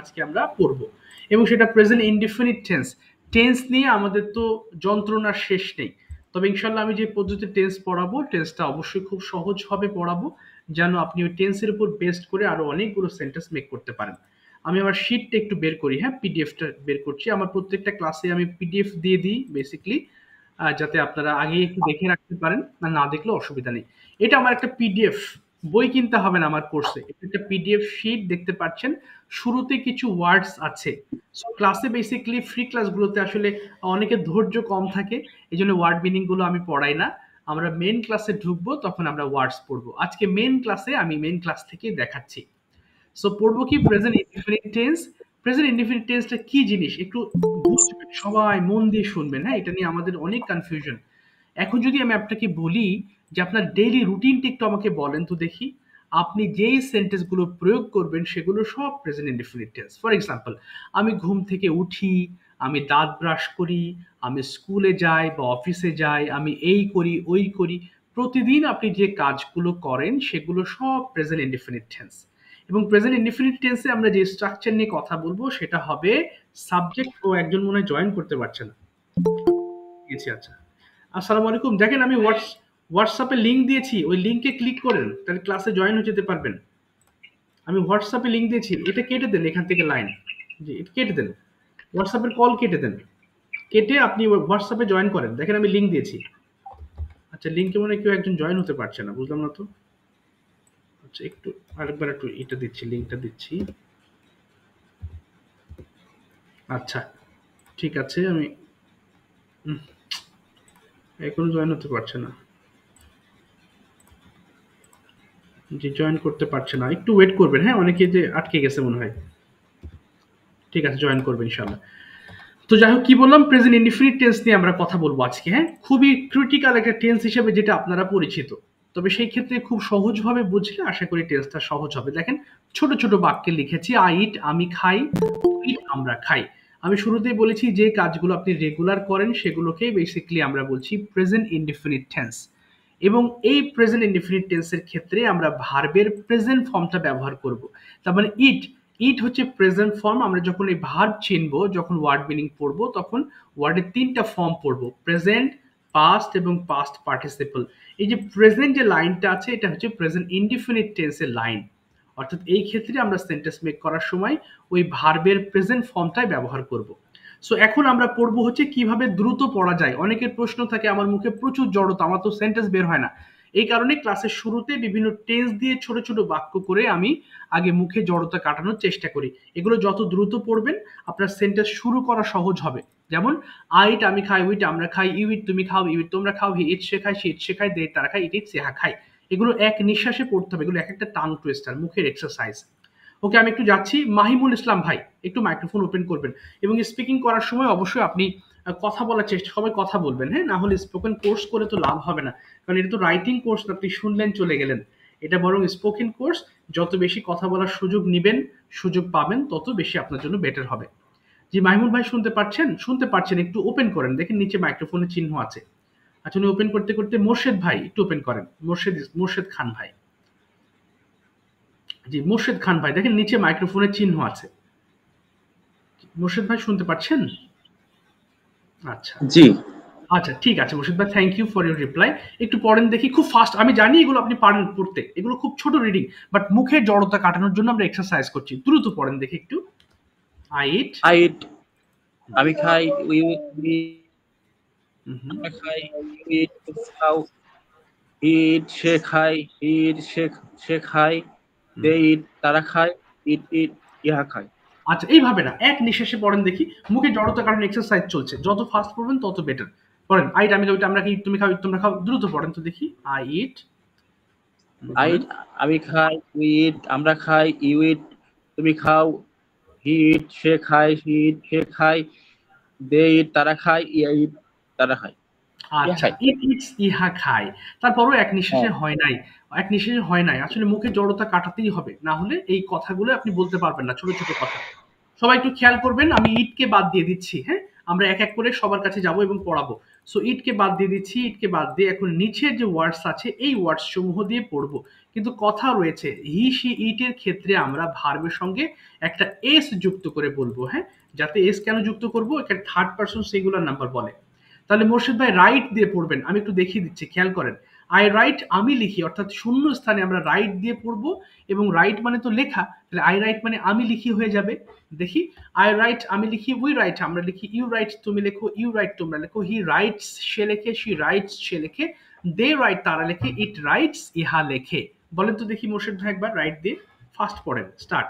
আজকে আমরা পড়ব এবং সেটা প্রেজেন্ট ইনডিফিনিট টেন্স। টেন্স নিয়ে আমাদের তো যন্ত্রণার শেষ নেই। তবে ইনশাল্লাহ আমি যে পদ্ধতিতে টেন্স পড়াবো টেন্সটা অবশ্যই খুব সহজভাবে পড়াবো, যেন আপনি ওই টেন্সের উপর বেস্ট করে আরো অনেকগুলো সেন্টেন্স মেক করতে পারেন। আমি আমার শিটটা একটু বের করি, হ্যাঁ পিডিএফটা বের করছি। আমার প্রত্যেকটা ক্লাসে আমি পিডিএফ দিয়ে দিই বেসিকলি, যাতে আপনারা আগে একটু দেখে রাখতে পারেন, আর না দেখলে অসুবিধা নেই। এটা আমার একটা পিডিএফ, বই কিনতে হবে না আমার কোর্সে। এটা একটা পিডিএফ শিট দেখতে পাচ্ছেন। শুরুতে কিছু ওয়ার্ডস আছে। সো ক্লাসে বেসিক্যালি ফ্রি ক্লাসগুলোতে আসলে অনেকের ধৈর্য কম থাকে, এই জন্য ওয়ার্ড মিনিং গুলো আমি পড়াই না। আমরা মেন ক্লাসে ঢুকবো তখন আমরা ওয়ার্ডস পড়বো। আজকে মেন ক্লাসে আমি মেন ক্লাস থেকে দেখাচ্ছি। সো পড়বো কি present indefinite tense. Present indefinite টেন্সটা কি জিনিস একটু বুঝবেন, সবাই মন দিয়ে শুনবেন, হ্যাঁ এটা নিয়ে আমাদের অনেক কনফিউশন। এখন যদি আমি আপনাকে বলি যে আপনার ডেইলি রুটিনটা একটু আমাকে বলেন তো দেখি, আপনি যেই সেন্টেন্স গুলো প্রয়োগ করবেন সেগুলো সব present indefinite tense. For example, আমি ঘুম থেকে উঠি, আমি দাঁত ব্রাশ করি, আমি স্কুলে যাই বা অফিসে যাই, আমি এই করি ওই করি। প্রতিদিন আপনি যে কাজগুলো করেন সেগুলো সব প্রেজেন্ট ইনডিফিনিট টেন্স। এবং প্রেজেন্ট ইনডিফিনিট টেন্সে আমরা যে স্ট্রাকচার নিয়ে কথা বলবো সেটা হবে সাবজেক্ট। ও একজন মনে হয় জয়েন করতে পারছে না। আচ্ছা, আসসালামু আলাইকুম। দেখেন আমি হোয়াটসঅ্যাপে লিংক দিয়েছি, ওই লিংকে ক্লিক করেন, তাহলে ক্লাসে জয়েন হয়ে যেতে পারবেন। আমি হোয়াটসঅ্যাপে লিংক দিয়েছি, এটা কেটে দেন এখান থেকে লাইন, জি এটা কেটে দেন, হোয়াটসঅ্যাপের কল কেটে দেন, কেটে আপনি হোয়াটসঅ্যাপে জয়েন করেন। দেখেন আমি লিংক দিয়েছি। আচ্ছা, লিংকে মনে হয় কেউ একজন জয়েন হতে পারছে না, বুঝলাম না তো। আচ্ছা, একটু আরেকবার একটু এটা দিচ্ছি, লিংকটা দিচ্ছি। আচ্ছা ঠিক আছে, আমি এখনো জয়েন হতে পারছে না, যে জয়েন করতে পারছে না, একটু ওয়েট করবেন, হ্যাঁ অনেকে যে আটকে গেছে মনে হয়। ঠিক আছে, জয়েন করবেন ইনশাআল্লাহ। তো যাই হোক, কি বললাম, প্রেজেন্ট ইনডিফিনিট টেন্স নিয়ে আমরা কথা বলবো আজকে। হ্যাঁ, খুবই ক্রিটিক্যাল একটা টেন্স হিসেবে যেটা আপনারা পরিচিত। তবে সেই ক্ষেত্রে খুব সহজভাবে বুঝলে আশা করি টেন্সটা সহজ হবে। দেখেন, ছোট ছোট বাক্যে লিখেছি, আই ইট আমি খাই, ইট আমরা খাই। আমি শুরুতেই বলেছি যে কাজগুলো আপনি রেগুলার করেন সেগুলোকে বেসিক্যালি আমরা বলছি প্রেজেন্ট ইনডিফিনিট টেন্স। এবং এই প্রেজেন্ট ইনডিফিনিট টেন্সের ক্ষেত্রে আমরা ভার্বের প্রেজেন্ট ফর্মটা ব্যবহার করব। তার মানে ইট, ইট হচ্ছে প্রেজেন্ট ফর্ম। আমরা যখন এই ভার্ব চিনবো, যখন ওয়ার্ড মিনিং পড়বো, তখন ওয়ার্ডের তিনটা ফর্ম পড়বো, প্রেজেন্ট, পাস্ট এবং পাস্ট পার্টিসিপল। এই যে প্রেজেন্ট যে লাইনটা আছে এটা হচ্ছে প্রেজেন্ট ইনডিফিনিট টেন্সের লাইন। অর্থাৎ এই ক্ষেত্রে আমরা সেন্টেন্স মেক করার সময় ওই ভার্বের প্রেজেন্ট ফর্মটাই ব্যবহার করব। সো এখন আমরা পড়বো হচ্ছে কিভাবে দ্রুত পড়া যায়। অনেকের প্রশ্ন থাকে, আমার মুখে প্রচুর জড়তা, আমার তো সেন্টেন্স বের হয় না। এই কারণে ক্লাসের শুরুতে বিভিন্ন টেন্স দিয়ে ছোট ছোট বাক্য করে আমি আগে মুখে জড়তা কাটানোর চেষ্টা করি। এগুলো যত দ্রুত পড়বেন আপনার সেন্টেন্স শুরু করা সহজ হবে। যেমন আই ইট আমি খাই, উইট আমরা খাই, ইউ ইট তুমি খাও, ইউ ইট তোমরা খাও, হি ইট সে খায়, সে ইট সে খায়, দে তারা খায়, ইট ইট সে খায়। এগুলো এক নিঃশ্বাসে পড়তে হবে, এগুলো এক একটা টাং টুইস্টার, মুখের এক্সারসাইজ। ওকে, আমি একটু যাচ্ছি। মাহিমুল ইসলাম ভাই একটু মাইক্রোফোন ওপেন করবেন, এবং স্পিকিং করার সময় অবশ্যই আপনি কথা বলার চেষ্টা, সবাই কথা বলবেন, হ্যাঁ না হলে স্পোকেন কোর্স করে তো লাভ হবে না। কারণ এটা তো রাইটিং কোর্স না, আপনি শুনলেন চলে গেলেন। এটা বরং স্পোকেন কোর্স। যত বেশি কথা বলার সুযোগ নিবেন, সুযোগ পাবেন, তত বেশি আপনার জন্য বেটার হবে। জি মাহিমুল ভাই শুনতে পাচ্ছেন? শুনতে পাচ্ছেন, একটু ওপেন করেন, দেখেন নিচে মাইক্রোফোনের চিহ্ন আছে। আচ্ছা, উনি ওপেন করতে করতে মোর্শেদ ভাই একটু ওপেন করেন, মোর্শেদ খান ভাই। জি মোর্শেদ খান ভাই, দেখেন নিচে মাইক্রোফোনের চিহ্ন আছে। মোর্শেদ ভাই শুনতে পাচ্ছেন? আচ্ছা জি আচ্ছা, ঠিক আছে মোর্শেদ ভাই, thank you for your reply. একটু পড়েন দেখি, খুব ফাস্ট। আমি জানি এগুলো আপনি পারেন পড়তে, এগুলো খুব ছোট রিডিং, বাট মুখে জড়তা কাটানোর জন্য আমরা এক্সারসাইজ করছি। দ্রুত পড়েন দেখি একটু। আই ইট আই ইট আমি খাই, উই উই আমরা খাই, ইউ ইট তুমি খাও, হি ইট সে খায়, হি ইট সে খায়, দে ইট তারা খায়, ইট ইট ইহা খায়। আচ্ছা, এইভাবে না, এক নিঃশ্বাসে পড়েন দেখি। মুখে জড়তা কাটানোর এক্সারসাইজ চলছে, যত ফাস্ট পড়বেন তত বেটার। পড়েন, আই ইট আমি খাই, আমরা খাই, তুমি খাও, তোমরা খাও। দ্রুত পড়েন তো দেখি। আই ইট, আই ইট আমি খাই, উই ইট আমরা খাই, ইউ ইট তুমি খাও, হি ইট সে খায়, হি ইট সে খায়, দে ইট তারা খায়, ইয়া ইট তারা খায়, ইহা আচ্ছা, খায়। ইট ইটস ইহা খায়। তারপরও এক নিঃশ্বাসে হ্যাঁ হয় নাই, এক নিঃশ্বাসে হয় নাই। আসলে মুখে জড়তা কাটাতেই হবে, না হলে এই কথাগুলো আপনি বলতে পারবেন না, ছোট ছোট কথা। সবাই একটু খেয়াল করবেন, আমি ইটকে বাদ দিয়ে দিচ্ছি, হ্যাঁ আমরা এক এক করে সবার কাছে যাব এবং পড়াবো। সো ইটকে বাদ দিয়ে দিচ্ছি, ইটকে বাদ দিয়ে এখন নিচের যে ওয়ার্ডস আছে এই ওয়ার্ডস সমূহ দিয়ে পড়বো। কিন্তু কথা রয়েছে হি শি ইটের ক্ষেত্রে আমরা ভার্বের সঙ্গে একটা এস যুক্ত করে বলবো, হ্যাঁ। যাতে এস কেন যুক্ত করব, এখানে থার্ড পারসন সিঙ্গুলার নাম্বার বলে। তাহলে মোর্শেদ ভাই রাইট দিয়ে পড়বেন, আমি একটু দেখিয়ে দিচ্ছি, খেয়াল করেন। আই রাইট আমি লিখি, অর্থাৎ শূন্য স্থানে আমরা রাইট দিয়ে পড়বো, এবং রাইট মানে তো লেখা, তাহলে আই রাইট মানে আমি লিখি হয়ে যাবে। দেখি, আই রাইট আমি লিখি, উই রাইট আমরা লিখি, ইউ রাইট তুমি লেখো, ইউ রাইট তোমরা লেখো, হি রাইটস সে লেখে, শি রাইটস সে লেখে, দে রাইট তারা লেখে, ইট রাইটস ইহা লেখে। বলেন তো দেখি মোর্শেদ ভাই একবার রাইট দিয়ে ফার্স্ট পড়েন, স্টার্ট।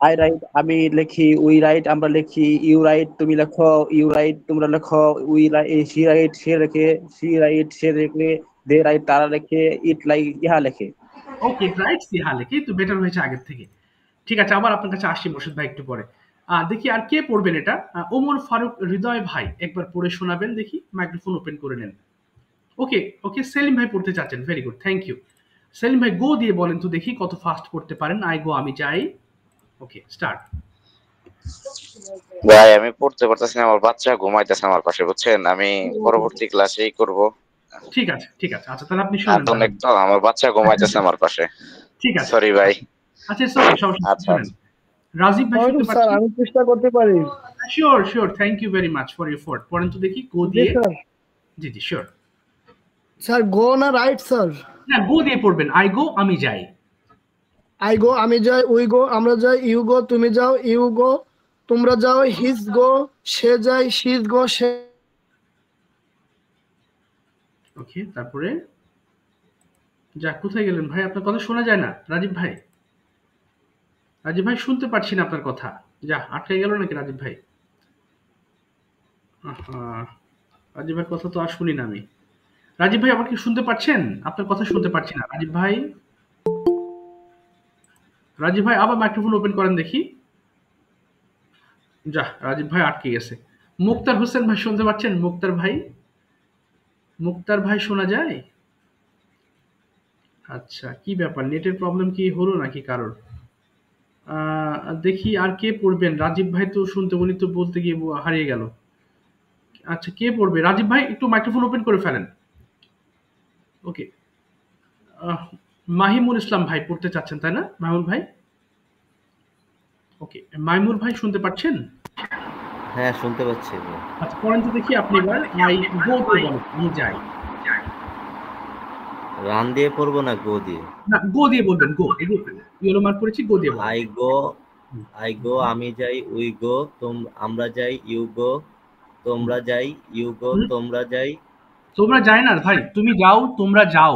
আই রাইট আমি লিখি, উই রাইট আমরা লিখি, ইউ রাইট তুমি লেখো, ইউ রাইট তোমরা লেখো, উই রাইট শি রাইট সে লেখে, শি রাইট সে লেখে, দে রাইট তারা লেখে, ইট লাইক ইহা লেখে। ওকে, ইট রাইটস ইহা লেখে, তো বেটার হয়েছে আগের থেকে। ঠিক আছে, আবার আপনার কাছে আসছি মোর্শেদ ভাই একটু পরে। দেখি আর কে পড়বেন এটা। ওমর ফারুক হৃদয় ভাই একবার পড়ে শোনাবেন দেখি, মাইক্রোফোন ওপেন করে নেন। ওকে ওকে, সেলিম ভাই পড়তে চাচ্ছেন, very good, thank you. Selim ভাই গো দিয়ে বলেন তো দেখি কত ফাস্ট পড়তে পারেন। আই গো আমি যাই। ওকে, স্টার্ট। ভাই আমি পড়তে পারতেছি না, আমার বাচ্চা ঘুমাইতেছে আমার পাশে, বুঝছেন, আমি পরবর্তী ক্লাসেই করব। ঠিক আছে ঠিক আছে, আচ্ছা তাহলে আপনি শুনেন অনেক তো আমার বাচ্চা ঘুমাইতেছে আমার পাশে, ঠিক আছে সরি ভাই। আচ্ছা ইটস ওকে, সমস্যা নেই, আচ্ছা শুনেন। রাজীব ভাই শুনতে স্যার পাচ্ছেন? আমি চেষ্টা করতে পারি। Sure sure, thank you very much for your effort. পড়েন তো দেখি গো দিয়ে। স্যার জি জি শিওর। স্যার গো না রাইট স্যার? না, গো দিয়ে পড়বেন, আই গো আমি যাই। আই গো আমি যাই, উই গো আমরা যাই, ইউ গো তুমি যাও, ইউ গো তোমরা যাও, হিজ গো সে যায়, শিজ গো সে। ওকে, তারপরে যা, কোথায় গেলেন ভাই? আপনার কথা শোনা যায় না রাজীব ভাই। রাজীব ভাই শুনতে পাচ্ছি না আপনার কথা। যা, আটকে গেল নাকি রাজীব ভাই? আহা, রাজীব ভাইয়ের কথা তো আর শুনি না আমি। রাজীব ভাই আমাকে শুনতে পাচ্ছেন? আপনার কথা শুনতে পাচ্ছি না রাজীব ভাই। রাজীব ভাই আবার মাইক্রোফোন ওপেন করেন দেখি। যা, রাজীব ভাই আটকে গেছে। মুক্তার হোসেন ভাই শুনতে পাচ্ছেন? মুক্তার ভাই, মুক্তার ভাই শোনা যায়? আচ্ছা, কি ব্যাপার, নেটের প্রবলেম কি হলো নাকি কারোর? দেখি আর কে পড়বেন। রাজীব ভাই তো শুনতে, উনি তো বলতে গিয়ে হারিয়ে গেল। আচ্ছা, কে পড়বে? রাজীব ভাই একটু মাইক্রোফোন ওপেন করে ফেলেন। ওকে, মাহিমুল ইসলাম ভাই পড়তে চাচ্ছেন তাই না মাহিমুল ভাই? ওকে, মাইমুর ভাই শুনতে পাচ্ছেন? হ্যাঁ শুনতে পাচ্ছি। আচ্ছা, পড়েন তো দেখি আপনি এবার। আই গো দিয়ে বলেন, আমি যাই। রান দিয়ে পড়বো না গো দিয়ে? না, গো দিয়ে বলবেন, গো। এই যে ইয়েলো মার্ক করেছি, গো দিয়ে বলেন। আই গো আমি যাই, উই গো আমরা যাই, ইউ গো তোমরা যাই, ইউ গো তোমরা যাই। তোমরা যাই না ভাই, তুমি যাও তোমরা যাও,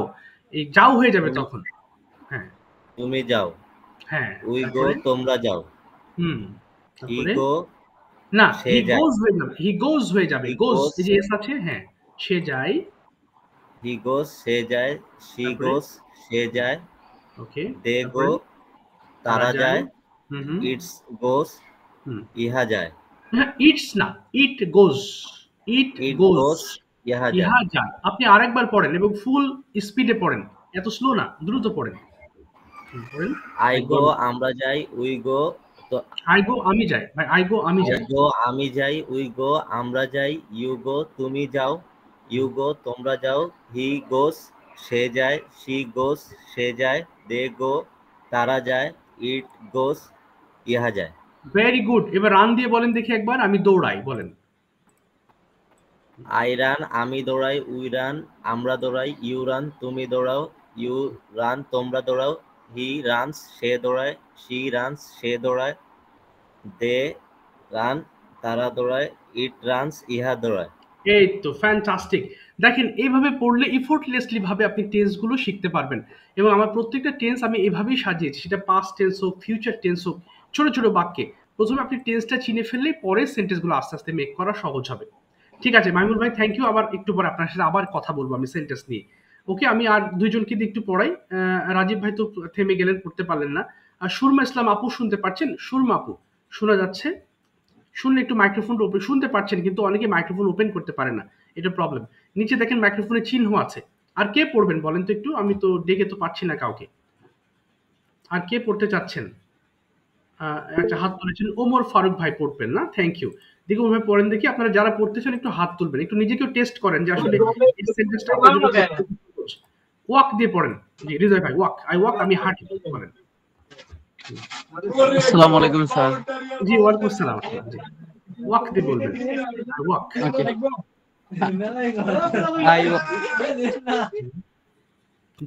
এই যাও হয়ে যাবে তখন। হ্যাঁ তুমি যাও, হ্যাঁ, উই গো তারপরে তোমরা যাও, হুম, হি তারপরে গো না, সে হি যায়, গোজ হয়ে যাবে, হি গোজ হয়ে যাবে, হি গোজ গোস এই যে এস আছে, হ্যাঁ, সে যায়। হি গোস সে যায়, শি তারপরে গোস সে যায়, ওকে, দে তারপরে গো তারা যায়, হুম হুম ইটস গোস হুম, ইহা যায়, হ্যাঁ, ইটস না, ইট গোজ, ইট ইট গোজ, গোস ইহা যায়। ইহা যায়। আপনি আরেকবার পড়েন এবং ফুল স্পিডে পড়েন, এত স্লো না, দ্রুত পড়েন। পড়েন। আই গো আমরা যাই, উই গো আই গো আমি যাই ভাই, আই গো আমি আই যাই। গো আমি যাই, উই গো আমরা যাই, ইউ গো তুমি যাও, ইউ গো তোমরা যাও, হি গোস সে যায়, শি গোস সে যায়, দে গো তারা যায়, ইট গোস ইহা যায়। ভেরি গুড, এবার রান দিয়ে বলেন দেখি একবার, আমি দৌড়াই বলেন। আই রান আমি দৌড়াই, উই রান আমরা দৌড়াই, ইউ রান তুমি দৌড়াও, ইউ রান তোমরা দৌড়াও, হি রানস সে দৌড়ায়, শি রানস সে দৌড়ায়, দে রান তারা দৌড়ায়, ইট রানস ইহা দৌড়ায়। এই তো ফ্যান্টাস্টিক। দেখেন, এইভাবে পড়লে ইফোর্টলেসলি ভাবে আপনি টেন্স গুলো শিখতে পারবেন। এবং আমার প্রত্যেকটা টেন্স আমি এভাবেই সাজিয়েছি, সেটা পাস্ট টেন্স হোক, ফিউচার টেন্স হোক, ছোট ছোট বাক্যে। প্রথমে আপনি টেন্সটা চিনে ফেললেই পরে সেন্টেন্স গুলো আস্তে আস্তে মেক করা সহজ হবে। ঠিক আছে মাইমুল ভাই, থ্যাংক ইউ। আবার একটু পরে আপনার সাথে আবার কথা বলবো আমি সেন্টেন্স নিয়ে। ওকে, আমি আর দুইজনকে দিয়ে একটু পড়াই। রাজীব ভাই তো থেমে গেলেন, পড়তে পারলেন না। আর সুরমা ইসলাম আপু শুনতে পাচ্ছেন? সুরমা আপু শোনা যাচ্ছে? শুনলে একটু মাইক্রোফোনটা ওপেন, শুনতে পাচ্ছেন কিন্তু অনেকে মাইক্রোফোন ওপেন করতে পারে না, এটা প্রবলেম। নিচে দেখেন মাইক্রোফোনের চিহ্ন আছে। আর কে পড়বেন বলেন তো একটু, আমি তো ডেকে তো পাচ্ছি না কাউকে। আর কে পড়তে চাচ্ছেন? একটা হাত তুলেছেন ওমর ফারুক ভাই, পড়বেন না? Thank you. দেখি ওমর ভাই পড়েন দেখি, আপনারা যারা পড়তেছেন একটু হাত তুলবেন, একটু নিজেকেও টেস্ট করেন যে আসলে এই সেন্টেন্সটা আপনার জন্য ওয়াক দিয়ে পড়েন। জি হৃদয় ভাই, ওয়াক, আই ওয়াক, আমি হাঁটি বলেন। আসসালামু আলাইকুম স্যার। জি ওয়ালাইকুম আসসালাম। জি ওয়াক দিয়ে বলবেন, I walk. Okay, I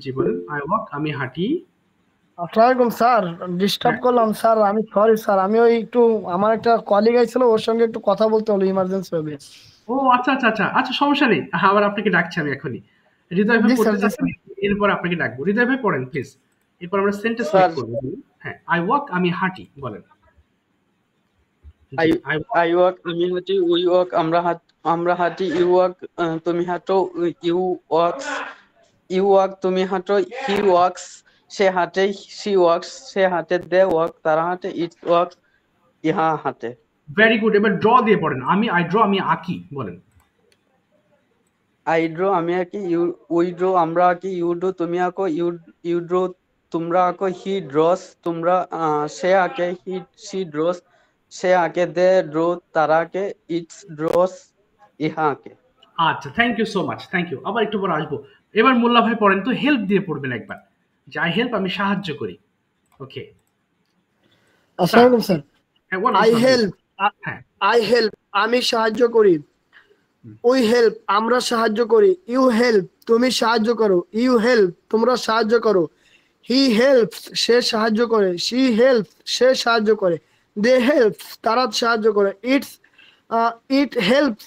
G বলেন, আই ওয়াক, আমি হাঁটি। আসসালামু আলাইকুম স্যার, ডিস্টার্ব করলাম স্যার, আমি সরি স্যার, আমি ওই একটু আমার একটা কলিগ আইছিল, ওর সঙ্গে একটু কথা বলতে হলো, ইমার্জেন্সি হবে। ও আচ্ছা আচ্ছা আচ্ছা আচ্ছা, সমস্যা নেই, আবার আপনাকে ডাকছি আমি এখনই। হৃদয় ভাই জি স্যার, পড়তে জি চাচ্ছেন, এরপর আপনাকে ডাকবো। হৃদয় ভাই পড়েন প্লিজ, এরপর আমরা সেন্টেন্স স্যার। মেক করবো। হ্যাঁ, আই ওয়াক, আমি হাঁটি বলেন। I G I I walk, আমি হাঁটি, উই ওয়াক, আমরা হাঁটি, ইউ ওয়াক, তুমি হাঁটো, ইউ ওয়াকস, ইউ ওয়াক, তুমি হাঁটো, হি ওয়াকস, সে হাঁটে, শি ওয়াকস, সে হাঁটে, দে ওয়াক, তারা হাঁটে, ইট ওয়াকস, ইহা হাঁটে। Very good. এবার ড্র দিয়ে পড়েন, আই ড্র, আমি আঁকি বলেন। আই ড্র, আমি আঁকি, উই ড্র, আমরা আঁকি, ইউ ড্র, তুমি আঁকো, ইউ ড্র, তোমরা আঁকো, হি ড্রস, সে আঁকে, শি ড্রস, সে আঁকে, দে ড্র, তারা আঁকে, ইটস ড্রস, ইহা আঁকে। আচ্ছা, thank you so much, thank you. আবার একটু পরে আসবো। এবার মোল্লা ভাই পড়েন তো, হেল্প দিয়ে পড়বেন একবার, যে আই হেল্প, আমি সাহায্য করি। ওকে আসসালামু আলাইকুম স্যার। হ্যাঁ, ওয়ান আই হেল্প, হ্যাঁ আই হেল্প, আমি সাহায্য করি। উই হেল্প, আমরা সাহায্য করি। ইউ হেল্প, তুমি সাহায্য করো। ইউ হেল্প, তোমরা সাহায্য করো। হি হেল্পস, সে সাহায্য করে। শি হেল্পস, সে সাহায্য করে। দে হেল্পস, তারা সাহায্য করে। ইট হেল্পস,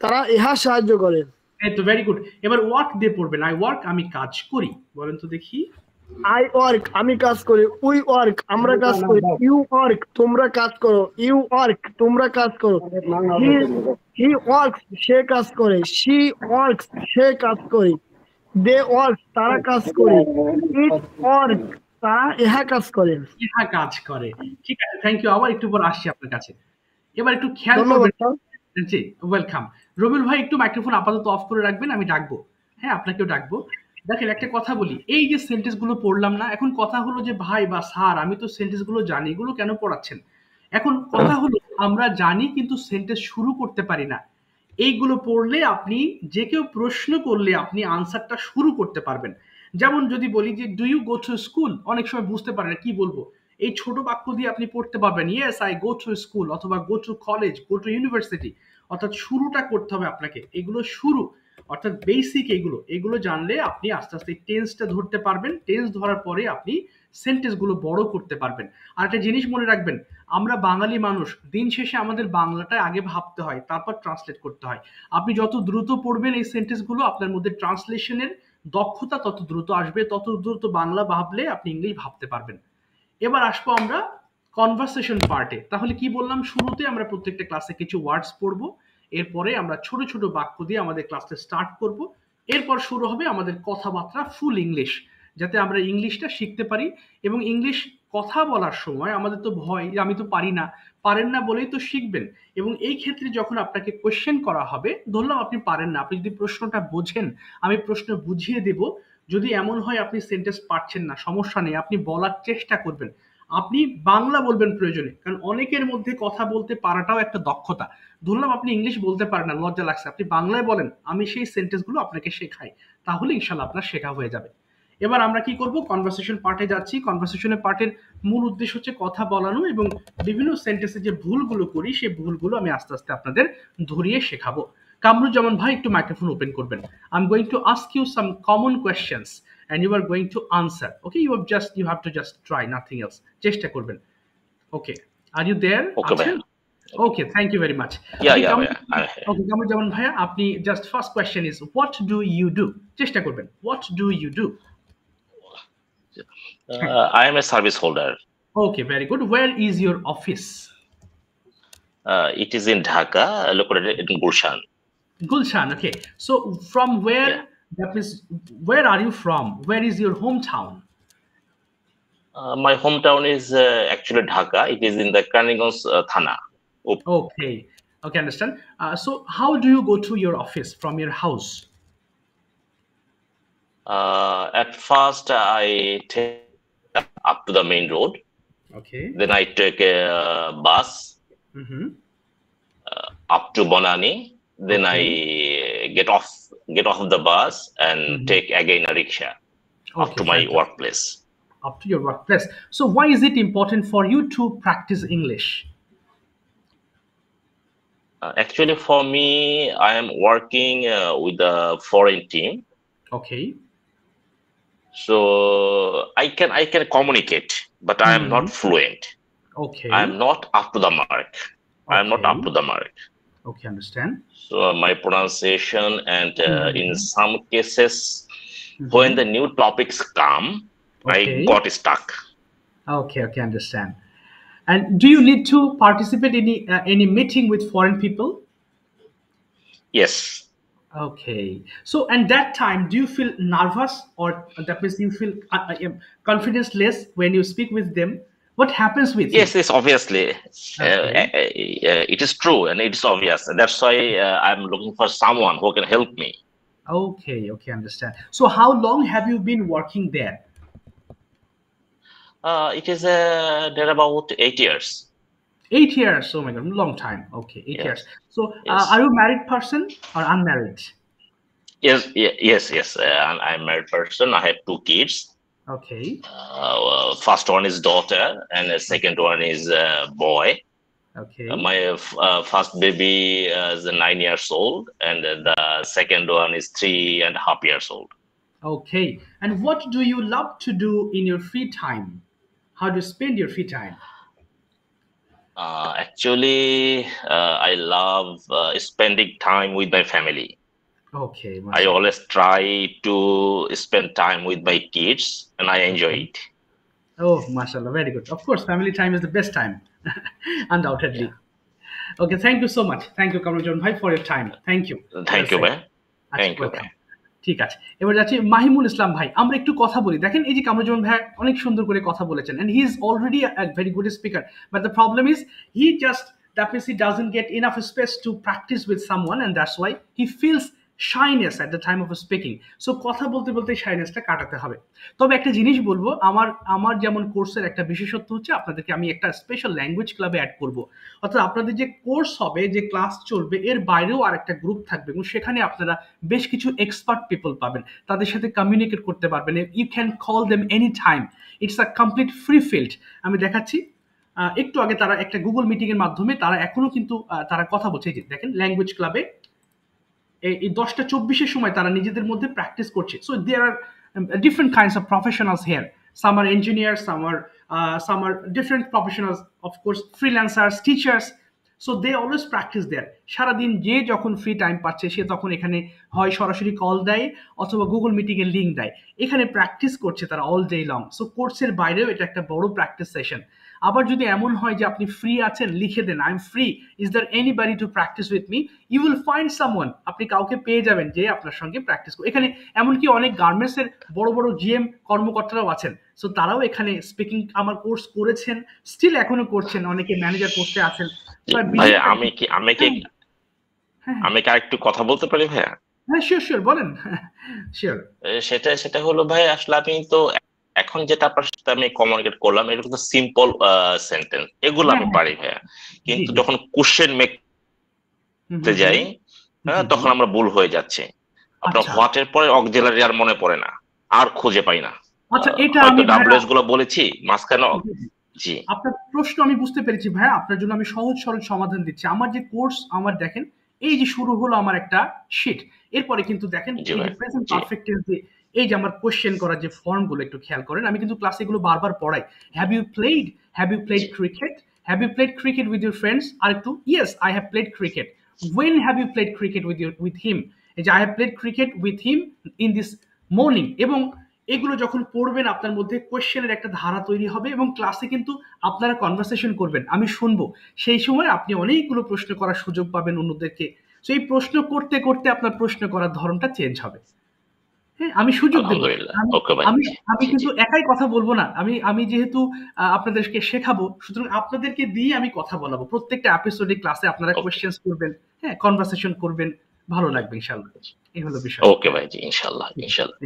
তারা ইহা সাহায্য করে। এই তো ভেরি গুড। এবার ওয়ার্ক দিয়ে পড়বেন, আই ওয়ার্ক, আমি কাজ করি বলেন তো দেখি। আই ওয়ার্ক, আমি কাজ করি। উই ওয়ার্ক, আমরা কাজ করি। ইউ ওয়ার্ক, তোমরা কাজ করো। ইউ ওয়ার্ক, তোমরা কাজ করো। হি ওয়ার্কস, সে কাজ করে। শি ওয়ার্কস, সে কাজ করে। দে ওয়ার্ক, তারা কাজ করে। ইট ওয়ার্ক, তারা ইহা কাজ করে। ইহা কাজ করে। ঠিক আছে, থ্যাংক ইউ। আবার একটু পর আসছি আপনার কাছে। এবার একটু খেয়াল ধন্যবাদ করবেন। স্যার। জি ওয়েলকাম। রবিউল ভাই একটু মাইক্রোফোন আপাতত অফ করে রাখবেন, আমি ডাকবো। হ্যাঁ, আপনাকেও ডাকবো। দেখেন একটা কথা বলি, এই যে সেন্টেন্স গুলো পড়লাম না, এখন কথা হলো যে ভাই বা স্যার আমি তো সেন্টেন্স গুলো জানি, এগুলো কেন পড়াচ্ছেন? এখন কথা হলো আমরা জানি কিন্তু সেন্টেন্স শুরু করতে পারি না। এইগুলো পড়লে আপনি যে কেউ প্রশ্ন করলে আপনি আনসারটা শুরু করতে পারবেন। যেমন যদি বলি যে do you go to school, অনেক সময় বুঝতে পারেন না কি বলবো, এই ছোট বাক্য দিয়ে আপনি পড়তে পারবেন yes I go to school, অথবা go to college, go to university. অর্থাৎ শুরুটা করতে হবে আপনাকে, এগুলো শুরু, অর্থাৎ বেসিক, এগুলো জানলে আপনি আস্তে আস্তে টেন্সটা ধরতে পারবেন। টেন্স ধরার পরে আপনি সেন্টেন্স গুলো বড় করতে পারবেন। আর একটা জিনিস মনে রাখবেন, আমরা বাঙালি মানুষ, দিন শেষে আমাদের বাংলাটা আগে ভাবতে হয়, তারপর ট্রান্সলেট করতে হয়। আপনি যত দ্রুত পড়বেন এই সেন্টেন্স গুলো, আপনার মধ্যে ট্রান্সলেশনের দক্ষতা তত দ্রুত আসবে, তত দ্রুত বাংলা ভাবলে আপনি ইংলিশ ভাবতে পারবেন। এবার আসবো আমরা কনভারসেশন পার্টে। তাহলে কি বললাম, শুরুতে আমরা প্রত্যেকটা ক্লাসে কিছু ওয়ার্ডস পড়বো, এরপরে আমরা ছোট ছোট বাক্য দিয়ে আমাদের ক্লাসটা স্টার্ট করব। এরপর শুরু হবে আমাদের কথাবার্তা ফুল ইংলিশ, যাতে আমরা ইংলিশটা শিখতে পারি। এবং ইংলিশ কথা বলার সময় আমাদের তো ভয়, আমি তো পারি না, পারেন না বলেই তো শিখবেন। এবং এই ক্ষেত্রে যখন আপনাকে কোয়েশ্চেন করা হবে, ধরলাম আপনি পারেন না, আপনি যদি প্রশ্নটা বোঝেন আমি প্রশ্ন বুঝিয়ে দেব। যদি এমন হয় আপনি সেন্টেন্স পারছেন না, সমস্যা নেই, আপনি বলার চেষ্টা করবেন। আপনি বাংলা বলবেন প্রয়োজনে, কারণ অনেকের মধ্যে কথা বলতে পারাটাও একটা দক্ষতা। ধরলাম আপনি ইংলিশ বলতে পারেন না, লজ্জা লাগছে, আপনি বাংলায় বলেন, আমি সেই সেন্টেন্স গুলো আপনাকে শেখাই, তাহলে ইনশাল্লাহ আপনার শেখা হয়ে যাবে। এবার আমরা কি করব, কনভারসেশন পার্টে যাচ্ছি। কনভারসেশনের পার্টের মূল উদ্দেশ্য হচ্ছে কথা বলানো, এবং বিভিন্ন সেন্টেন্সে যে ভুলগুলো করি সেই ভুলগুলো আমি আস্তে আস্তে আপনাদের ধরিয়ে শেখাবো। কামরুজ্জামান ভাই একটু মাইক্রোফোন ওপেন করবেন। I am going to ask you some common questions and you are going to answer. Okay, you have to just try, nothing else. চেষ্টা করবেন। Okay, are you there? Okay, আছেন? Okay, thank you very much. Yeah, Okay, yeah, I'm here. Okay, Kamruzzaman ভাইয়া, আপনি just first question is what do you do? চেষ্টা করবেন, what do you do? I am a service holder. Okay, very good. Where is your office? It is in Dhaka, located in Gulshan. Gulshan. Okay, so from where? Yeah. That means where are you from? Where is your hometown? My hometown is actually Dhaka. It is in the Kranigons Thana. Okay, okay, understand. So how do you go to your office from your house? At first, I take up to the main road. Okay. Then I take a bus Mm-hmm. up to Bonani. Then I get off the bus and Mhm. take again a rickshaw up Okay, to my fantastic. workplace. Up to your workplace. So why is it important for you to practice English? Actually, for me, I am working with a foreign team, Okay. so I can communicate, but I am not Mhm. fluent. I am Okay. not up to the mark. I am not up Okay. to the mark. Okay, understand. So my pronunciation and in Mhm. some cases, when the Mhm. new topics come, I Okay. got stuck. Okay, okay, understand. And do you need to participate in any meeting with foreign people? Yes, Okay. So, and that time, do you feel nervous, or that means you feel confidence less when you speak with them? What happens with you? yes, obviously, Okay. it is true and it's obvious. That's why I'm looking for someone who can help me. Okay. Okay, understand. So, how long have you been working there? It is there about 8 years. 8 years. Oh my God, long time. Okay, 8 years. Yes, So, are yes, you married person or unmarried? yes. I'm a married person. I have two kids. Okay. First one is daughter, and the second one is boy. Okay. My first baby is 9 years old, and the second one is 3.5 years old. Okay. And what do you love to do in your free time? How do you spend your free time? Actually, I love spending time with my family. Okay, I mashallah. always try to spend time with my kids, and I enjoy Okay. it. Oh, mashallah, very good. Of course, family time is the best time, Yeah. undoubtedly. Okay, thank you so much. Thank you, Kamrujan bhai, for your time. Thank you. Well Thank you, said. man. আচ্ছা, Thank you, welcome. man. ঠিক আছে। এবার যাচ্ছি মাহিমুল ইসলাম ভাই। আমরা একটু কথা বলি। দেখেন এই যে কামরুজ্জামান ভাই অনেক সুন্দর করে কথা বলেছেন, and he is already a very good speaker, but the problem is he just, that means he doesn't get enough space to practice with someone, and that's why he feels shyness at the time of speaking. So কথা বলতে বলতে শাইনেসটা কাটাতে হবে। তবে একটা জিনিস বলবো, আমার আমার যেমন কোর্সের একটা বিশেষত্ব হচ্ছে আপনাদেরকে আমি একটা স্পেশাল ল্যাঙ্গুয়েজ ক্লাবে অ্যাড করব। অর্থাৎ আপনাদের যে কোর্স হবে, যে ক্লাস চলবে, এর বাইরেও আরেকটা গ্রুপ থাকবে এবং সেখানে আপনারা বেশ কিছু এক্সপার্ট পিপল পাবেন, তাদের সাথে কমিউনিকেট করতে পারবেন। You can call them any time. It's a complete free field. আমি দেখাচ্ছি। একটু আগে তারা একটা গুগল মিটিং এর মাধ্যমে তারা এখনো কিন্তু তারা কথা বলছে। এই যে দেখেন ল্যাঙ্গুয়েজ ক্লাবে এই 10টা 24-এর সময় তারা নিজেদের মধ্যে প্র্যাকটিস করছে। So there are different kinds of professionals here. Some are engineers, some are different professionals, of course, freelancers, teachers. So they always practice there. সারাদিন যে যখন ফ্রি টাইম পাচ্ছে সে তখন এখানে হয় সরাসরি কল দেয় অথবা গুগল মিটিং এর লিঙ্ক দেয়। এখানে প্র্যাকটিস করছে তারা অল ডে লং। সো কোর্সের বাইরেও এটা একটা বড় প্র্যাকটিস সেশন। আবার যদি এমন হয় যে আপনি ফ্রি আছেন, লিখে দেন I am free, is there anybody to practice with me, you will find someone. আপনি কাউকে পেয়ে যাবেন যে আপনার সঙ্গে প্র্যাকটিস করে। এখানে এমনকি অনেক গার্মেন্টসের বড় বড় জিএম কর্মকর্তারাও আছেন। সো তারাও এখানে স্পিকিং আমার কোর্স করেছেন, স্টিল এখনো করছেন, অনেকে ম্যানেজার পোস্টে আছেন। সো আই ভাই বিলিভ দ্যাট। হ্যাঁ, আমি কি আরেকটু কথা বলতে পারি ভাইয়া? হ্যাঁ, শিওর শিওর বলেন। শিওর। সেটা হলো ভাই, আসলে আমি তো এখন যেটা আপনার সাথে আমি কমিউনিকেট করলাম এটা কিন্তু সিম্পল সেন্টেন্স, এগুলো হ্যাঁ আমি হ্যাঁ পারি ভাইয়া। জি কিন্তু জি। যখন কোশ্চেন হুম মেকতে হুম হুম। যাই, জি জি। তখন আমরা ভুল হয়ে যাচ্ছে। আপনার আচ্ছা হোয়াট এর পরে অক্সিলারি আর মনে পড়ে না, আর খুঁজে পাই না। আচ্ছা, এটা হয়তো আমি ভাইয়া, ডাব্লিউএস গুলো বলেছি মাঝখানে। জি, জি। জি, আপনার প্রশ্ন আমি বুঝতে পেরেছি ভাইয়া। আপনার জন্য আমি সহজ সরল সমাধান দিচ্ছি। আমার যে কোর্স, আমার দেখেন এই যে শুরু হলো আমার একটা শিট, এরপরে কিন্তু দেখেন জি এই যে ভাই, প্রেজেন্ট জি। পারফেক্ট টেন্স দিয়ে এই যে আমার কোশ্চেন করার যে ফর্ম গুলো একটু খেয়াল করেন, আমি কিন্তু ক্লাসে এগুলো বারবার পড়াই। হ্যাভ ইউ প্লেড জি। Cricket, have you played cricket with your friends, আর একটু yes I have played cricket. When have you played cricket with him, এই যে I have played cricket with him in this morning. এবং এগুলো যখন পড়বেন আপনার মধ্যে কোয়েশ্চেনের একটা ধারা তৈরি হবে এবং ক্লাসে কিন্তু আপনারা কনভারসেশন করবেন, আমি শুনবো। সেই সময় আপনি অনেকগুলো প্রশ্ন করার সুযোগ পাবেন অন্যদেরকে। সো এই প্রশ্ন করতে করতে আপনার প্রশ্ন করার ধরনটা চেঞ্জ হবে। হ্যাঁ, আমি সুযোগ দেব। আলহামদুলিল্লাহ। আমি ওকে ভাই। আমি আমি জি, জি। কিন্তু একাই কথা বলবো না। আমি আমি যেহেতু আপনাদেরকে শেখাবো, সুতরাং আপনাদেরকে দিয়ে আমি কথা বলাবো। প্রত্যেকটা এপিসোডে ক্লাসে আপনারা ওকে, কোয়েশ্চেনস করবেন, হ্যাঁ, কনভারসেশন করবেন। ভালো লাগবে ইনশাআল্লাহ। এই হলো বিষয়। ওকে ভাই, জি, ইনশাল্লাহ, ইনশাল্লাহ।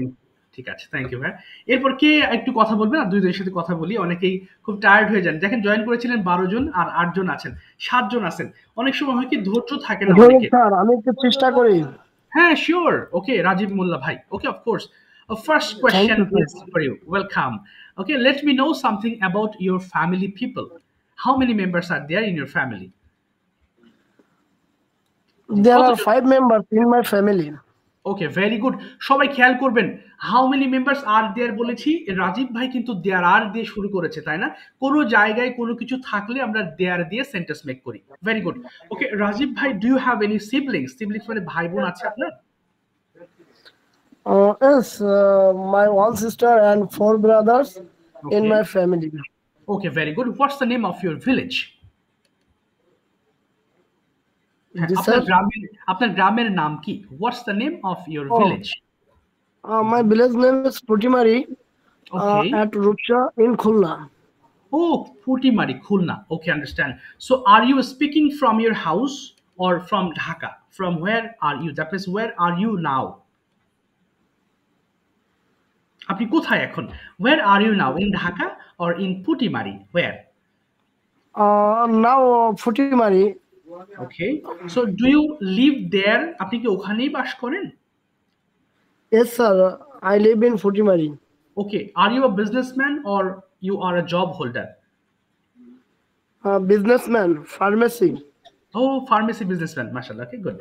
ঠিক আছে, থ্যাংক ইউ ভাই। এরপর কে একটু কথা বলবেন? আর দুইজনের সাথে কথা বলি, অনেকেই খুব টায়ার্ড হয়ে যান। দেখেন জয়েন করেছিলেন 12 জন আর 8 জন আছেন, 7 জন আছেন। অনেক সময় হয় কি ধৈর্য থাকে না অনেকের। স্যার আমি একটু চেষ্টা করি। হ্যাঁ, শিওর। ওকে, রাজীব মোল্লা ভাই। Okay, of course. First question Thank you, is for you. Welcome. Okay, let me know something about your family people. How many members are there in your family? There are কতজন? 5 members in my family. Okay, very good. সবাই খেয়াল করবেন, how many members আর দেয়ার বলেছি, রাজীব ভাই কিন্তু দেয়ার আর দিয়ে শুরু করেছে, তাই না? কোনো জায়গায় কোনো কিছু থাকলে আমরা দেয়ার দিয়ে সেন্টেন্স মেক করি। Very good. ওকে, রাজীব ভাই, do you have any siblings? Siblings মানে ভাই বোন আছে আপনার? Yes, my one sister and 4 brothers in Okay. my family. Okay, very good. What's the name of your village? হ্যাঁ, This আপনার গ্রামের নাম কি? What's the name of your Oh. village? my village name is Putimari Okay. at Rupcha in Khulna. Oh, Putimari, Khulna. Okay, understand. So are you speaking from your house or from Dhaka? From where are you? That means where are you now? আপনি কোথায় এখন? Where are you now? In Dhaka or in Putimari? Where? Now Putimari. Okay. So do you live there? আপনি কি ওখানেই বাস করেন? Yes, sir. I live in Putimari. Okay. Are you a businessman or you are a job holder? Businessman, pharmacy. Oh, pharmacy businessman, mashallah. Okay, good.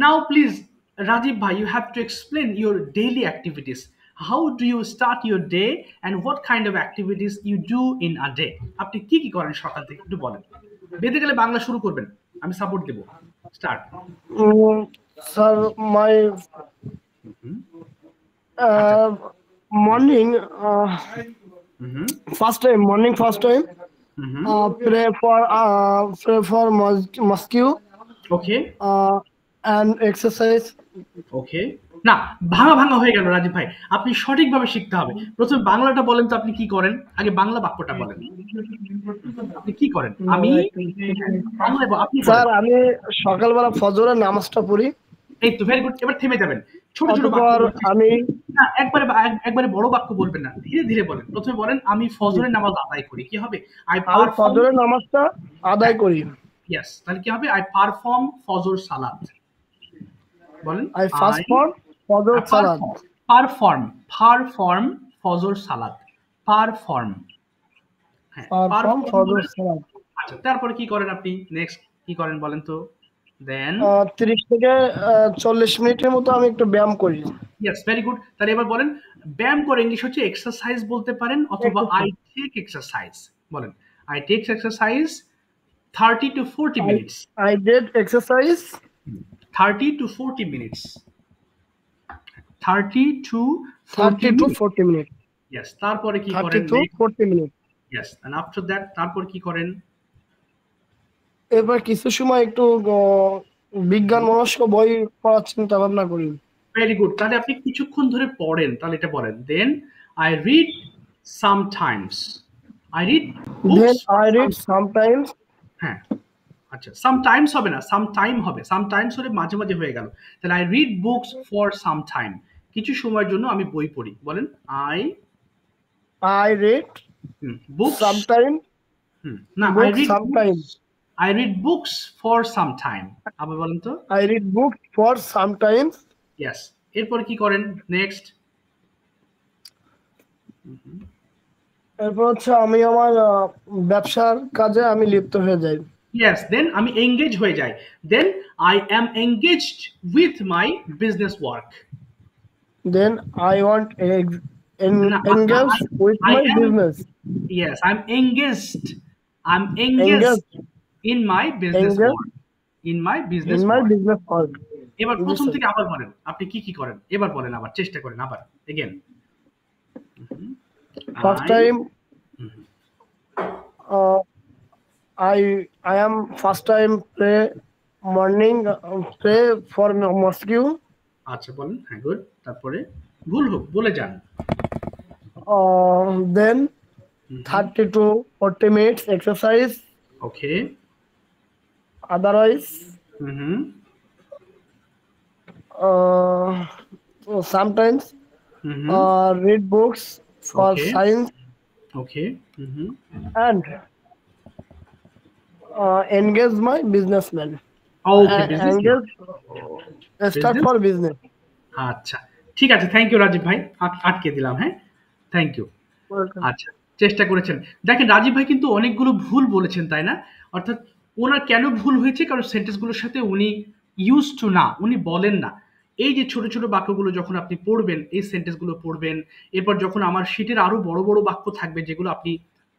Now, please, Rajiv bhai, you have to explain your daily activities. How do you start your day and what kind of activities you do in a day? আপনি কি কি করেন সকাল থেকে একটু বলেন। বেঁধে গেলে বাংলা শুরু করবেন, আমি সাপোর্ট দেব। Start. Sir, my morning, first time, pray for mosque okay and exercise. Okay, না ভাঙা ভাঙা হয়ে গেল রাজীব ভাই, আপনি সঠিকভাবে শিখতে হবে। প্রথমে বাংলাটা বলেন তো, আপনি কি করেন? আগে বাংলা বাক্যটা বলেন, আপনি কি করেন? আমি বাংলায় আপনি স্যার আমি সকালবেলা ফজরের নামাজটা পড়ি। এই তো, ভেরি গুড। এবার থেমে যাবেন, ছোট ছোট অতঃপর আমি না, একবারে বড় বাক্য বলবেন না, ধীরে ধীরে বলেন। প্রথমে বলেন আমি ফজরের নামাজ আদায় করি, কি হবে? আমি ফজরের নামাজটা আদায় করি। ইয়েস, তাহলে কি হবে? আই পারফর্ম ফজর সালাত। বলেন আই ফাস্ট ফর ফজর সালাত। পারফর্ম ফজর সালাত। পারফর্ম, হ্যাঁ, পারফর্ম ফজর সালাত। আচ্ছা, তারপরে কি করেন আপনি? নেক্সট কি করেন বলেন তো? দেন 30 থেকে 40 মিনিটের মতো আমি একটু ব্যায়াম করি। Yes, very good. তাহলে এবার বলেন, ব্যায়াম করে ইংলিশ হচ্ছে এক্সারসাইজ বলতে পারেন, অথবা আই টেক এক্সারসাইজ বলেন। I take exercise 30 to 40 minutes. I did exercise 30 to 40 minutes. 30 to 40 minutes. Yes, তারপরে কি করেন? 30 to 40 minutes. Yes, and after that তারপর কি করেন? এরপর কিছু সময় একটু বিজ্ঞান মনস্ক বই পড়ার চিন্তা ভাবনা করি। Very good. তাহলে আপনি কিছুক্ষণ ধরে পড়েন, তাহলে এটা বলেন। Then I read sometimes. I read Then I read sometimes. হ্যাঁ, আচ্ছা, সামটাইমস হবে না, সামটাইম হবে। সামটাইমস হলে মাঝে মাঝে হয়ে গেল। তাহলে I read books for some time, কিছু সময়ের জন্য আমি বই পড়ি। বলেন I read বুকস sometimes. না, I read books for some time. আবার বলেন তো? I read books for sometimes. Yes. এরপর কি করেন? নেক্সট। এরপর হচ্ছে আমি আমার ব্যবসার কাজে আমি লিপ্ত হয়ে যাই। Yes, then আমি engage হয়ে যাই। Then I am engaged with my business work. Then I want engage with my business. Yes, I'm engaged in my business work. In my business work. এবার প্রথম থেকে আবার বলেন, আপনি কি কি করেন? এবার বলেন, আবার চেষ্টা করেন, আবার again. First time I am first time pray morning pray for mosque. আচ্ছা, বলেন। হ্যাঁ, গুড। তারপরে ভুল হোক বলে যান। Then 30 to 40 minutes exercise. Okay. Otherwise sometimes read books for Okay. science, Okay. and engage my businessman. Okay, business. Engage, start Business? for business. আচ্ছা, ঠিক আছে, থ্যাংক ইউ রাজীব ভাই, আটকে দিলাম, হ্যাঁ, থ্যাংক ইউ। Welcome. আচ্ছা, চেষ্টা করেছেন। দেখেন রাজীব ভাই কিন্তু অনেকগুলো ভুল বলেছেন, তাই না? অর্থাৎ ওনার কেন ভুল হয়েছে, কারণ সেন্টেন্সগুলোর সাথে উনি ইউজ টু না, উনি বলেন না। এই যে ছোট ছোট বাক্যগুলো যখন আপনি পড়বেন, এই সেন্টেন্সগুলো পড়বেন, এরপর যখন আমার শিটের আরো বড় বড় বাক্য থাকবে যেগুলো আপনি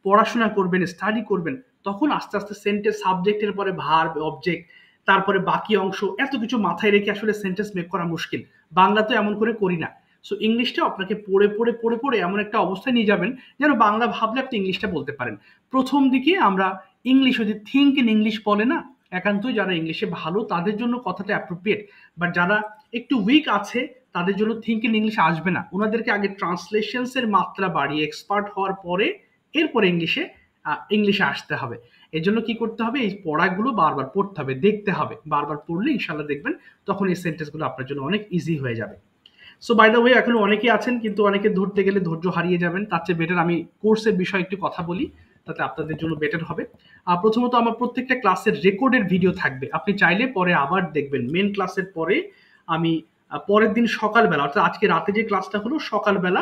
পড়াশোনা করবেন, স্টাডি করবেন, তখন আস্তে আস্তে সেন্টেন্স, সাবজেক্টের পরে ভার্ব, অবজেক্ট, তারপরে বাকি অংশ, এত কিছু মাথায় রেখে আসলে সেন্টেন্স মেক করা মুশকিল। বাংলা তো এমন করে করি না। সো ইংলিশটা আপনাকে পড়ে পড়ে পড়ে পড়ে এমন একটা অবস্থায় নিয়ে যাবেন যেন বাংলা ভাবলে আপনি ইংলিশটা বলতে পারেন। প্রথম দিকে আমরা ইংলিশ, ওই যে থিঙ্ক ইন ইংলিশ বলে না, একান্তই যারা ইংলিশে ভালো তাদের জন্য কথাটা অ্যাপ্রোপ্রিয়েট, বাট যারা একটু উইক আছে তাদের জন্য থিঙ্ক ইন ইংলিশ আসবে না। ওনাদেরকে আগে ট্রান্সলেশনস এর মাত্রা বাড়িয়ে এক্সপার্ট হওয়ার পরে এরপরে ইংলিশে আসতে হবে। এর জন্য কি করতে হবে, এই পড়াগুলো বারবার পড়তে হবে, দেখতে হবে, বারবার পড়লে ইনশাল্লাহ দেখবেন তখন এই সেন্টেন্সগুলো আপনার জন্য অনেক ইজি হয়ে যাবে। সো বাই দ্য ওয়ে, এখনো অনেকে আছেন কিন্তু অনেকে ধরতে গেলে ধৈর্য হারিয়ে যাবেন, তার চেয়ে বেটার আমি কোর্সের বিষয়ে একটু কথা বলি, তাতে আপনাদের জন্য বেটার হবে। প্রথমত আমার প্রত্যেকটা ক্লাসের রেকর্ডেড ভিডিও থাকবে, আপনি চাইলে পরে আবার দেখবেন। মেন ক্লাসের পরে আমি পরের দিন সকালবেলা, অর্থাৎ আজকে রাতে যে ক্লাসটা হলো সকালবেলা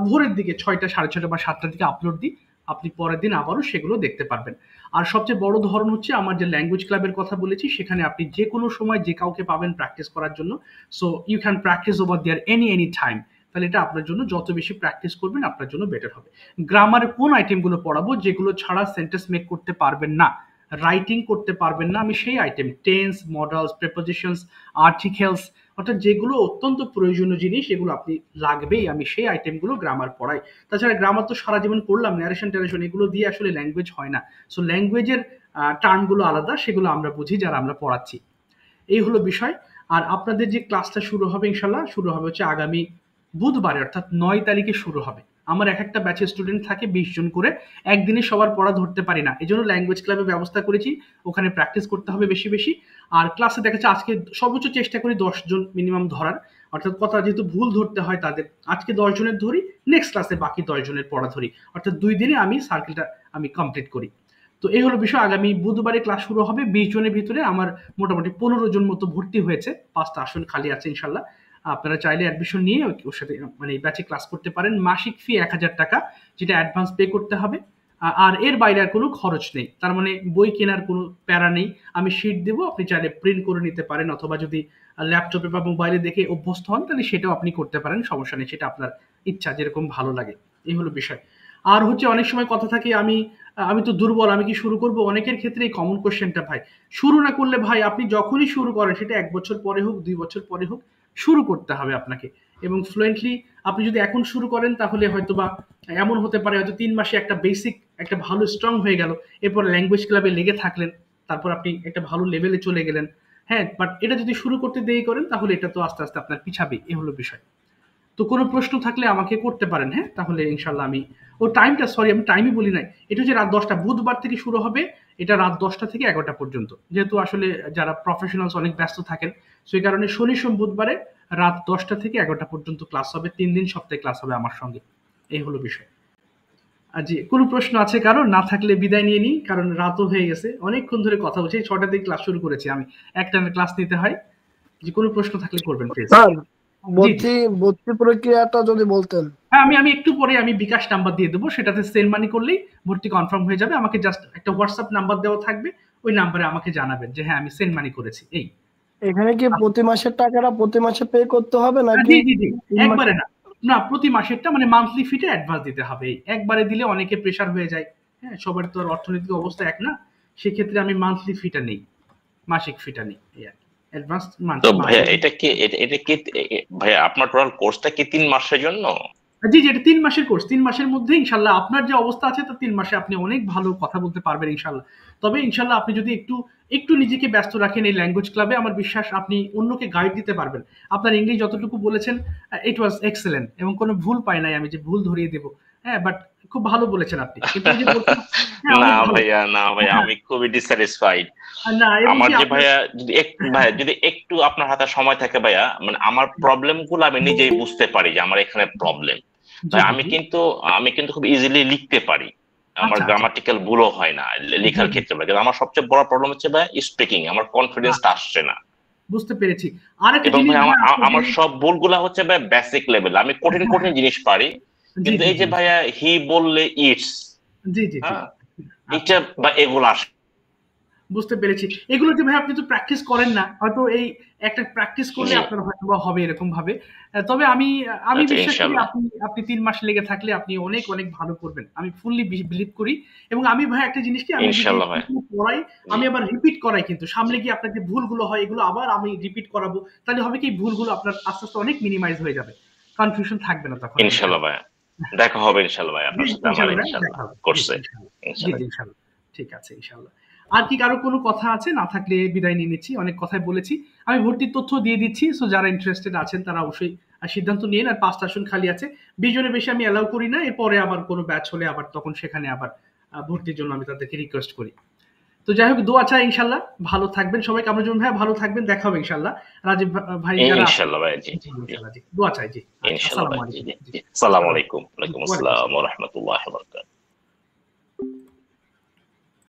ভোরের দিকে 6টা, 6:30 বা 7টার দিকে আপলোড দিই, আপনি পরের দিন আবারও সেগুলো দেখতে পারবেন। আর সবচেয়ে বড় ধরন হচ্ছে আমার যে ল্যাঙ্গুয়েজ ক্লাবের কথা বলেছি, সেখানে আপনি যে কোনো সময় যে কাউকে পাবেন প্র্যাকটিস করার জন্য। So you can practice over there any time. তাহলে এটা আপনার জন্য যত বেশি প্র্যাকটিস করবেন আপনার জন্য বেটার হবে। গ্রামারে কোন আইটেমগুলো পড়াবো যেগুলো ছাড়া সেন্টেন্স মেক করতে পারবেন না, রাইটিং করতে পারবেন না, আমি সেই item, tense, modals, prepositions, articles, অর্থাৎ যেগুলো অত্যন্ত প্রয়োজনীয় জিনিস, এগুলো আপনি লাগবেই, আমি সেই আইটেমগুলো গ্রামার পড়াই। তাছাড়া গ্রামার তো সারা জীবন পড়লাম, ন্যারেশন ট্যারেশন এগুলো দিয়ে আসলে ল্যাঙ্গুয়েজ হয় না। সো ল্যাঙ্গুয়েজের টার্মগুলো আলাদা, সেগুলো আমরা বুঝি যারা আমরা পড়াচ্ছি। এই হলো বিষয়। আর আপনাদের যে ক্লাসটা শুরু হবে ইনশাল্লাহ, শুরু হবে হচ্ছে আগামী বুধবারে, অর্থাৎ 9 তারিখে শুরু হবে। আমার এক একটা ব্যাচের স্টুডেন্ট থাকে 20 জন করে, একদিনে সবার পড়া ধরতে পারি না, এই জন্য ল্যাঙ্গুয়েজ ক্লাবের ব্যবস্থা করেছি, ওখানে প্র্যাকটিস করতে হবে বেশি বেশি। আর ক্লাসে দেখা যাচ্ছে আজকে সর্বোচ্চ চেষ্টা করি 10 জন মিনিমাম ধরার, অর্থাৎ কথা যেহেতু ভুল ধরতে হয় তাদের, আজকে 10 জনের ধরি, নেক্সট ক্লাসে বাকি 10 জনের পড়া ধরি, অর্থাৎ 2 দিনে আমি সার্কেলটা আমি কমপ্লিট করি। তো এই হলো বিষয়। আগামী বুধবারে ক্লাস শুরু হবে। 20 জনের ভিতরে আমার মোটামুটি 15 জন মতো ভর্তি হয়েছে, 5টা আসন খালি আছে ইনশাল্লাহ। আপনারা চাইলে অ্যাডমিশন নিয়ে ওর সাথে মানে ব্যাচে ক্লাস করতে পারেন। মাসিক ফি 1000 টাকা, যেটা অ্যাডভান্স পে করতে হবে। আর এর বাইরে আর কোনো খরচ নেই, তার মানে বই কেনার কোনো প্যারা নেই। আমি শিট দেবো, আপনি চাইলে প্রিন্ট করে নিতে পারেন, অথবা যদি ল্যাপটপে বা মোবাইলে দেখে অভ্যস্ত হন তাহলে সেটাও আপনি করতে পারেন, সমস্যা নেই, সেটা আপনার ইচ্ছা, যেরকম ভালো লাগে। এই হলো বিষয়। আর হচ্ছে অনেক সময় কথা থাকে আমি তো দুর্বল, আমি কি শুরু করব, অনেকের ক্ষেত্রে এই কমন কোশ্চেনটা ভাই। শুরু না করলে ভাই, আপনি যখনই শুরু করেন, সেটা 1 বছর পরে হোক, 2 বছর পরে হোক, শুরু করতে হবে আপনাকে। এবং ফ্লুয়েন্টলি আপনি যদি এখন শুরু করেন তাহলে হয়তোবা এমন হতে পারে হয়তো 3 মাসে একটা বেসিক, একটা ভালো স্ট্রং হয়ে গেল, এরপর ল্যাঙ্গুয়েজ ক্লাবে লেগে থাকলেন, তারপর আপনি একটা ভালো লেভেলে চলে গেলেন। হ্যাঁ, বাট এটা যদি শুরু করতে দেরি করেন তাহলে এটা তো আস্তে আস্তে আপনার পিছাবে। এই হলো বিষয়। তো কোনো প্রশ্ন থাকলে আমাকে করতে পারেন, হ্যাঁ, তাহলে ইনশাল্লাহ আমি টাইমটা, সরি আমি টাইমই বলি নাই, এটা হচ্ছে রাত 10টা, বুধবার থেকে শুরু হবে, এটা রাত 10টা থেকে 11টা পর্যন্ত। যেহেতু আসলে যারা প্রফেশনালস অনেক ব্যস্ত থাকেন, সেই কারণে শনি সোম বুধবারে রাত 10টা থেকে 11টা পর্যন্ত ক্লাস হবে, 3 দিন সপ্তাহে ক্লাস হবে আমার সঙ্গে। এই হলো বিষয়। আর জি, কোনো প্রশ্ন আছে কারণ? না থাকলে বিদায় নিয়ে নিই, কারণ রাতও হয়ে গেছে, অনেকক্ষণ ধরে কথা বলছি, 6টা থেকে ক্লাস শুরু করেছি আমি, একটানা ক্লাস নিতে হয়। যে কোনো প্রশ্ন থাকলে করবেন প্লিজ। স্যার, ভর্তি প্রক্রিয়াটা যদি বলতেন। হ্যাঁ, আমি একটু পরে আমি বিকাশ নাম্বার দিয়ে দেবো, সেটাতে সেন্ড মানি করলেই ভর্তি কনফার্ম হয়ে যাবে। আমাকে জাস্ট একটা হোয়াটসঅ্যাপ নাম্বার দেওয়া থাকবে, ওই নাম্বারে আমাকে জানাবেন যে হ্যাঁ আমি সেন্ড মানি করেছি। এই এখানে কি প্রতি মাসের টাকাটা প্রতি মাসে পে করতে হবে নাকি? জি জি জি, একবারে না, না প্রতি মাসেরটা মানে মান্থলি ফিটা অ্যাডভান্স দিতে হবে। একবারে দিলে অনেকে প্রেসার হয়ে যায়, হ্যাঁ, সবার তো আর অর্থনৈতিক অবস্থা এক না, সেক্ষেত্রে আমি মান্থলি ফিটা নেই, মাসিক ফিটা নেই, এই আর অ্যাডভান্স তো মান্থলি। ভাইয়া এটা কি ভাইয়া আপনার টোটাল কোর্সটা কি 3 মাসের জন্য? জি জি, এটা 3 মাসের কোর্স। 3 মাসের মধ্যে ইনশাল্লাহ আপনার যে অবস্থা আছে তো 3 মাসে আপনি অনেক ভালো কথা বলতে পারবেন ইনশাল্লাহ। তবে ইনশাল্লাহ আপনি যদি একটু নিজেকে ব্যস্ত রাখেন এই ল্যাঙ্গুয়েজ ক্লাবে, আমার বিশ্বাস আপনি অন্যকে গাইড দিতে পারবেন। আপনার ইংলিশ যতটুকু বলেছেন ইট ওয়াজ এক্সেলেন্ট, এবং কোনো ভুল পাই নাই আমি যে ভুল ধরিয়ে দেবো। হ্যাঁ, বাট খুব ভালো বলেছেন আপনি। কিন্তু এই যে বলছেন, হ্যাঁ, না অনেক ভালো। ভাইয়া, না ভাইয়া, হ্যাঁ, আমি খুবই ডিসস্যাটিসফাইড। না এবং আমার কি যে আপনার ভাইয়া যদি একটু আপনার হাতে সময় থাকে ভাইয়া, মানে আমার প্রবলেম গুলো আমি নিজেই বুঝতে পারি যে আমার এখানে প্রবলেম। জি, জি, আমি জি। কিন্তু খুব ইজিলি লিখতে পারি, আমার আচ্ছা, আচ্ছা। গ্রামাটিক্যাল ভুলও হয় না জি, লেখার জি। ক্ষেত্রে। কিন্তু আমার সবচেয়ে বড় প্রবলেম হচ্ছে ভাই স্পিকিং, আমার কনফিডেন্সটা আসছে না। বুঝতে পেরেছি। আরেকটা এবং জিনিস ভাই ভাই আপনাকে, আমার সব ভুলগুলা হচ্ছে ভাই বেসিক লেভেল, আমি কঠিন হ্যাঁ, কঠিন জিনিস পারি, জি, কিন্তু জি, এই জি, যে ভাইয়া হি বললে ইটস, জি, জি, জি। হ্যাঁ, আচ্ছা, এটা বা এগুলো আসে। বুঝতে পেরেছি। এগুলো যে ভাই আপনি তো প্র্যাকটিস করেন না। হয়তো এই একটা প্র্যাকটিস করলে জি, আপনার হয়তোবা হবে এরকম ভাবে। তবে আমি আচ্ছা, বিশ্বাস করি ইনশাল্লাহ, আপনি ৩ মাস লেগে থাকলে আপনি অনেক, অনেক ভালো করবেন। আমি ফুললি বিলিভ করি এবং আমি ভাই একটা জিনিস কি, আমি যদি ইনশাল্লাহ ভাই। পড়াই, জি, আমি আবার রিপিট করাই কিন্তু। জি, সামনে গিয়ে আপনার যে ভুলগুলো হয় এগুলো আবার আমি রিপিট করাবো। তাহলে হবে কি, ভুলগুলো আপনার আস্তে, আস্তে অনেক মিনিমাইজ হয়ে যাবে। কনফিউশন থাকবে না তখন আর ইনশাল্লাহ ইনশাআল্লাহ। ভাই, দেখা হবে ইনশাল্লাহ ভাই জি, আপনার সাথে আমার, ইনশাআল্লাহ ভাই ইনশাল্লাহ দেখা হবে। জি, করছে, ইনশাআল্লাহ। জি, ইনশাল্লাহ। জি, ইনশাআল্লাহ। ঠিক আছে, ইনশাআল্লাহ। আর কি কারো কোনো কথা আছে? না থাকলে বিদায় নিয়ে নিচ্ছি। অনেক কথাই বলেছি। আমি ভর্তির তথ্য দিয়ে দিচ্ছি। সো যারা ইন্টারেস্টেড আছেন তারা অবশ্যই সিদ্ধান্ত নিন। আর ৫ টা আসন খালি আছে। ২০ জনের বেশি আমি অ্যালাউ করি না। এরপরে আবার কোনো ব্যাচ হলে আবার তখন সেখানে আবার ভর্তির জন্য আমি তাদেরকে রিকোয়েস্ট করি। তো যাই হোক, দোয়া চাই ইনশাআল্লাহ। ভালো থাকবেন সবাই। কামরুজ্জামান ভাইয়া ভালো থাকবেন। দেখা হবে ইনশাআল্লাহ। রাজীব ভাই যারা আছেন, ইনশাল্লাহ ভাই, জি, জি, জি, ইনশাআল্লাহ জি। দোয়া চাই। জি। আচ্ছা, ইনশাল্লাহ আসসালামু ভাই, জি, আলাইকুম। জি, জি। জি। আসসালামু আসসালাম। আলাইকুম। ওয়ালাইকুম ওয়ালাইকুম আসসালাম আসসালাম। ওয়া রাহমাতুল্লাহি ওয়া বারাকাতুহু।